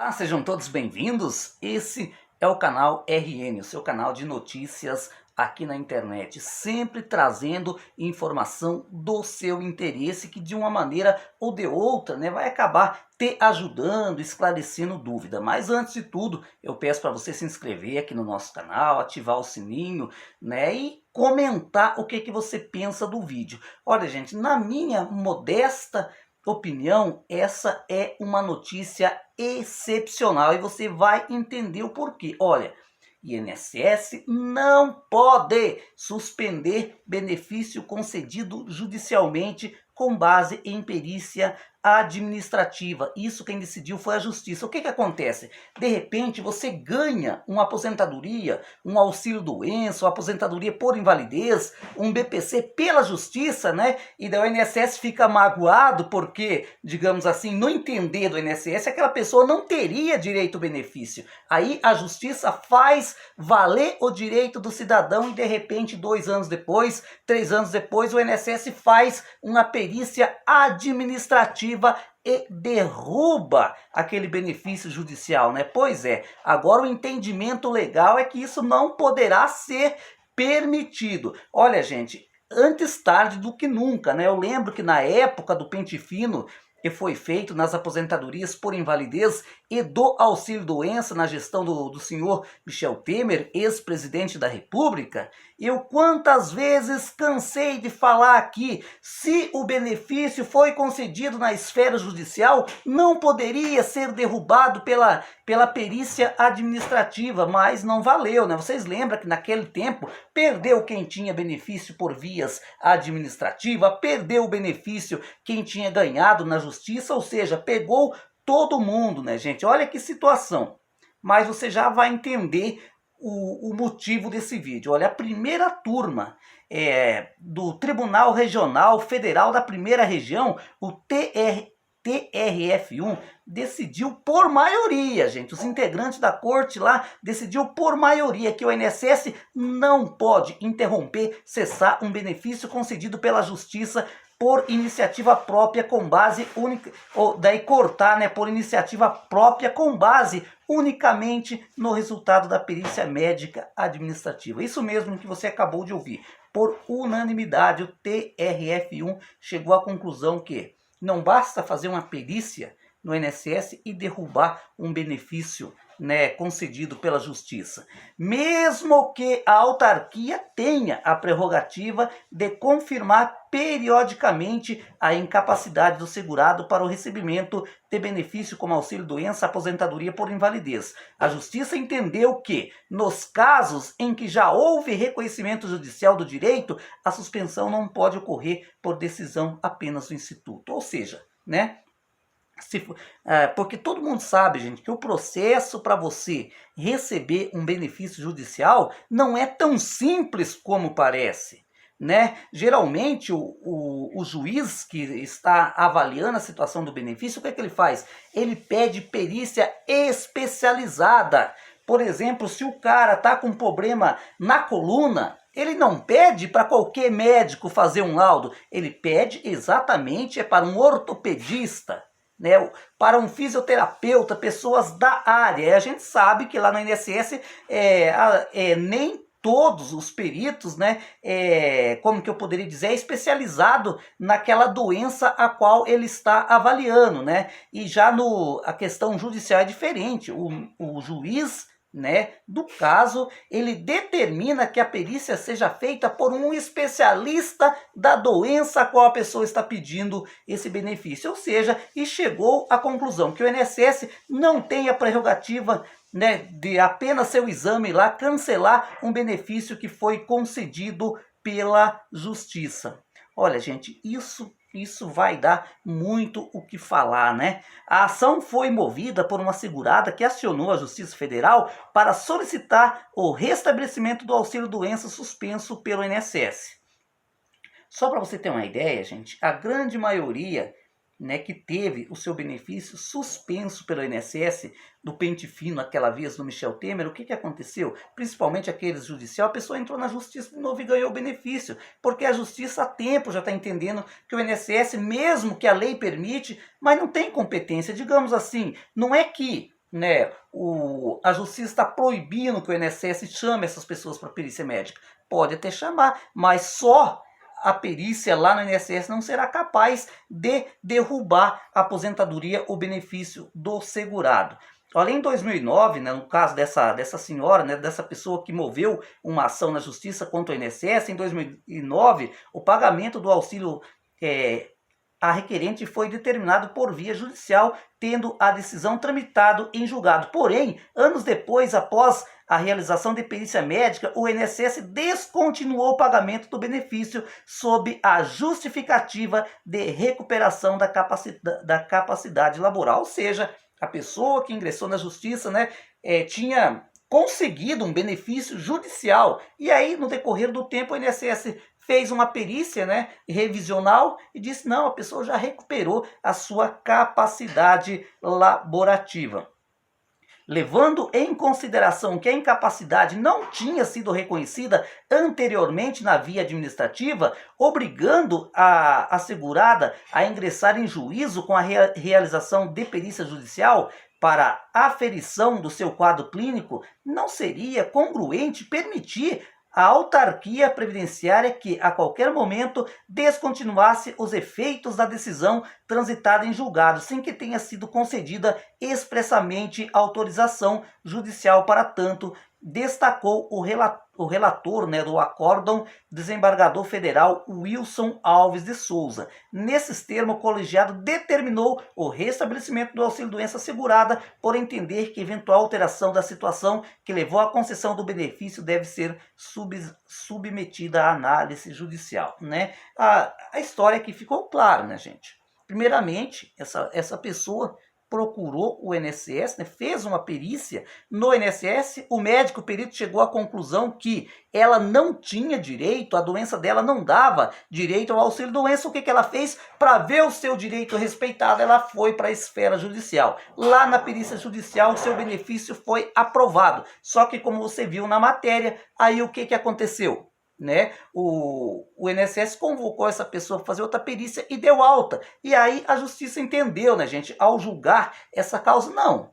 Olá, sejam todos bem-vindos. Esse é o canal RN, o seu canal de notícias aqui na internet, sempre trazendo informação do seu interesse que de uma maneira ou de outra, vai acabar te ajudando, esclarecendo dúvida. Mas antes de tudo, eu peço para você se inscrever aqui no nosso canal, ativar o sininho, e comentar o que você pensa do vídeo. Olha, gente, na minha modesta opinião, essa é uma notícia excepcional e você vai entender o porquê. Olha, INSS não pode suspender benefício concedido judicialmente com base em perícia administrativa. Isso quem decidiu foi a justiça. O que acontece? De repente você ganha uma aposentadoria, um auxílio-doença, uma aposentadoria por invalidez, um BPC pela justiça, E daí o INSS fica magoado porque, digamos assim, no entender do INSS, aquela pessoa não teria direito ao benefício. Aí a justiça faz valer o direito do cidadão e de repente 2 anos depois, 3 anos depois, o INSS faz uma perícia administrativa e derruba aquele benefício judicial, Pois é, agora o entendimento legal é que isso não poderá ser permitido. Olha, gente, antes tarde do que nunca, Eu lembro que na época do pente fino que foi feito nas aposentadorias por invalidez e do auxílio-doença na gestão do senhor Michel Temer, ex-presidente da República, eu quantas vezes cansei de falar aqui, se o benefício foi concedido na esfera judicial, não poderia ser derrubado pela perícia administrativa, mas não valeu, Vocês lembram que naquele tempo perdeu quem tinha benefício por vias administrativas, perdeu o benefício quem tinha ganhado na justiça, ou seja, pegou todo mundo, gente? Olha que situação. Mas você já vai entender o motivo desse vídeo. Olha, a primeira turma do Tribunal Regional Federal da Primeira Região, o TRF1, decidiu por maioria, gente. Os integrantes da corte lá decidiu por maioria que o INSS não pode interromper, cessar um benefício concedido pela Justiça por iniciativa própria com base única, ou daí cortar, por iniciativa própria com base unicamente no resultado da perícia médica administrativa. Isso mesmo que você acabou de ouvir. Por unanimidade, o TRF1 chegou à conclusão que não basta fazer uma perícia no INSS e derrubar um benefício concedido pela justiça. Mesmo que a autarquia tenha a prerrogativa de confirmar periodicamente a incapacidade do segurado para o recebimento de benefício como auxílio-doença, aposentadoria por invalidez. A justiça entendeu que, nos casos em que já houve reconhecimento judicial do direito, a suspensão não pode ocorrer por decisão apenas do Instituto. Ou seja, porque todo mundo sabe, gente, que o processo para você receber um benefício judicial não é tão simples como parece, Geralmente o juiz que está avaliando a situação do benefício, o que ele faz? Ele pede perícia especializada. Por exemplo, se o cara está com problema na coluna, ele não pede para qualquer médico fazer um laudo, ele pede exatamente para um ortopedista, para um fisioterapeuta, pessoas da área. E a gente sabe que lá no INSS nem todos os peritos, como que eu poderia dizer, é especializado naquela doença a qual ele está avaliando, E já a questão judicial é diferente. O juiz, do caso, ele determina que a perícia seja feita por um especialista da doença a qual a pessoa está pedindo esse benefício. Ou seja, e chegou à conclusão que o INSS não tem a prerrogativa de apenas seu exame lá cancelar um benefício que foi concedido pela justiça. Olha, gente, isso vai dar muito o que falar, A ação foi movida por uma segurada que acionou a Justiça Federal para solicitar o restabelecimento do auxílio-doença suspenso pelo INSS. Só para você ter uma ideia, gente, a grande maioria que teve o seu benefício suspenso pelo INSS, do pente fino aquela vez do Michel Temer, o que aconteceu? Principalmente aqueles judicial, a pessoa entrou na justiça de novo e ganhou o benefício, porque a justiça há tempo já está entendendo que o INSS, mesmo que a lei permite, mas não tem competência, digamos assim, não é que né, a justiça está proibindo que o INSS chame essas pessoas para perícia médica. Pode até chamar, mas só a perícia lá no INSS não será capaz de derrubar a aposentadoria ou benefício do segurado. Olha, em 2009, né, no caso dessa senhora, né, dessa pessoa que moveu uma ação na justiça contra o INSS, em 2009, o pagamento do auxílio a requerente foi determinado por via judicial, tendo a decisão tramitado em julgado. Porém, anos depois, após a realização de perícia médica, o INSS descontinuou o pagamento do benefício sob a justificativa de recuperação da capacidade laboral. Ou seja, a pessoa que ingressou na justiça, né, tinha conseguido um benefício judicial. E aí, no decorrer do tempo, o INSS fez uma perícia, né, revisional e disse, não, a pessoa já recuperou a sua capacidade laborativa. Levando em consideração que a incapacidade não tinha sido reconhecida anteriormente na via administrativa, obrigando a assegurada a ingressar em juízo com a realização de perícia judicial para aferição do seu quadro clínico, não seria congruente permitir a autarquia previdenciária que, a qualquer momento, descontinuasse os efeitos da decisão transitada em julgado, sem que tenha sido concedida expressamente autorização judicial para tanto, destacou o relator, né, do acórdão, desembargador federal Wilson Alves de Souza. Nesses termos, o colegiado determinou o restabelecimento do auxílio-doença assegurada, por entender que eventual alteração da situação que levou à concessão do benefício deve ser submetida à análise judicial, né? A história aqui ficou clara, né, gente? Primeiramente, essa pessoa procurou o INSS, né, fez uma perícia no INSS, o médico perito chegou à conclusão que ela não tinha direito, a doença dela não dava direito ao auxílio-doença. O que ela fez? Para ver o seu direito respeitado, ela foi para a esfera judicial. Lá na perícia judicial, o seu benefício foi aprovado. Só que, como você viu na matéria, aí o que aconteceu? Né? O INSS convocou essa pessoa para fazer outra perícia e deu alta. E aí a justiça entendeu, né, gente, ao julgar essa causa, não.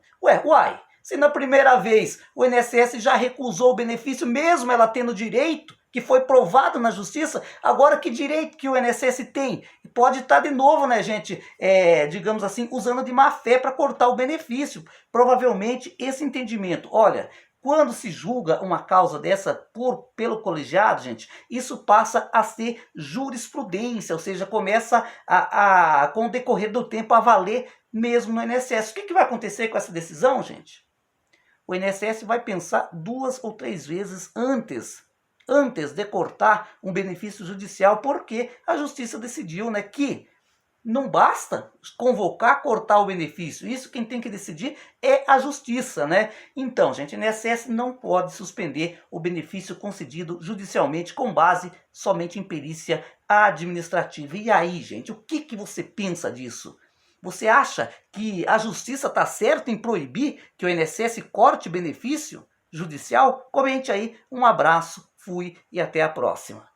Se na primeira vez o INSS já recusou o benefício, mesmo ela tendo direito, que foi provado na justiça, agora que direito que o INSS tem? Pode estar de novo, né, gente, digamos assim, usando de má fé para cortar o benefício. Provavelmente esse entendimento, olha, quando se julga uma causa dessa pelo colegiado, gente, isso passa a ser jurisprudência, ou seja, começa com o decorrer do tempo a valer mesmo no INSS. O que vai acontecer com essa decisão, gente? O INSS vai pensar 2 ou 3 vezes antes de cortar um benefício judicial, porque a justiça decidiu, né, que não basta convocar, cortar o benefício. Isso quem tem que decidir é a justiça, né? Então, gente, o INSS não pode suspender o benefício concedido judicialmente com base somente em perícia administrativa. E aí, gente, o que você pensa disso? Você acha que a justiça está certa em proibir que o INSS corte benefício judicial? Comente aí. Um abraço, fui e até a próxima.